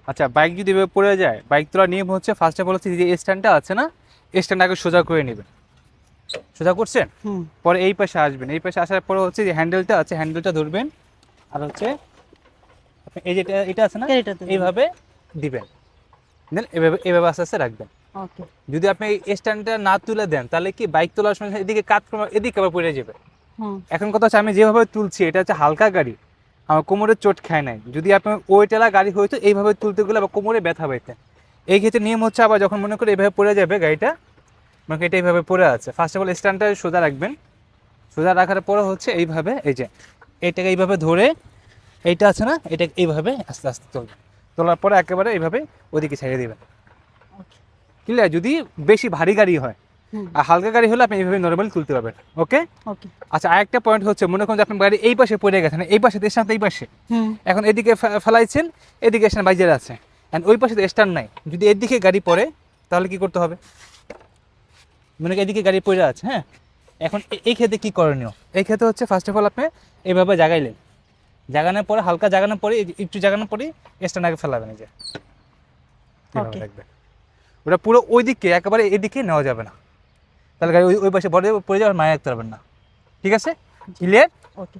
আচ্ছা, বাইক যদি এভাবে পড়ে যায়, বাইক তোলার নিয়ম হচ্ছে ফার্স্ট অফ অল হচ্ছে যে স্ট্যান্ডটা আছে না, স্ট্যান্ড আগে সোজা করে নেবেন। সোজা করছেন, হুম। পরে এই পাশে আসবেন, এই পাশে আসার পরে হচ্ছে যে হ্যান্ডেলটা আছে, হ্যান্ডেলটা ধরবেন, আর হচ্ছে আপনি এই যেটা এটা আছে না, এটাতে দিবেন। এইভাবে দিবেন, দেন এভাবে এভাবে আস্তে আস্তে রাখবেন। ওকে। যদি আপনি এই স্ট্যান্ডটা না তুলে দেন, তাহলে কি বাইক তোলার সময় এদিকে কাত এদিকে আবার পড়ে যাবে। হুম। এখন কথা হচ্ছে আমি যেভাবে তুলছি এটা হচ্ছে হালকা গাড়ি, আমার কোমরে চোট খায় নাই। যদি আপনি ওইটেলা গাড়ি হয়তো এইভাবে তুলতে গেলে আবার কোমরে ব্যথা পাইতেন। এই ক্ষেত্রে নিয়ম হচ্ছে আবার যখন মনে করি এইভাবে পড়ে যাবে গাড়িটা, মানে এটা এইভাবে পড়ে আছে, ফার্স্ট অফ অল স্ট্যান্ডটা সোজা রাখবেন। সোজা রাখার পরে হচ্ছে এইভাবে এই যে এইটাকে এইভাবে ধরে, এইটা আছে না, এটা এইভাবে আস্তে আস্তে তুলবেন। তোলার পরে একেবারে এইভাবে ওদিকে ছেড়ে দেবেন। ওকে। ক্লিয়ার? যদি বেশি ভারী গাড়ি হয়, হুম। আর হালকা গাড়ি হলে আপনি এইভাবে নর্মালি তুলতে পারবেন। ওকে। ওকে। আচ্ছা, আরেকটা পয়েন্ট হচ্ছে মনে করেন যে আপনার গাড়ি এই পাশে পড়ে গেছে, না এই পাশে স্ট্যান্ড এই পাশে, হুম। এখন এদিকে ফেলাইছেন, এদিকে স্ট্যান্ড বাইজার আছে, অ্যান্ড ওই পাশে স্ট্যান্ড নাই, যদি এদিকে গাড়ি পড়ে তাহলে কি করতে হবে? মনে করেন এদিকে গাড়ি পড়ে আছে, হ্যাঁ, এখন এই ক্ষেত্রে কি করণীয়? এই ক্ষেত্রে হচ্ছে ফার্স্ট অফ অল আপনি এইভাবে জাগাইলেন, জাগানোর পরে হালকা জাগানোর পরে একটু জাগানোর পরে স্ট্যান্ড আগে ফেলাবেন, এই যে এইভাবে ওকে। রাখবেন। ওটা পুরো ওই দিকে একেবারে এদিকে নেওয়া যাবে না, তাহলে গাড়ি ওই ওই পাশে পড়ে যাবে, আর মায়া রাখতে পারবেন না। ঠিক আছে? ক্লিয়ার? ওকে।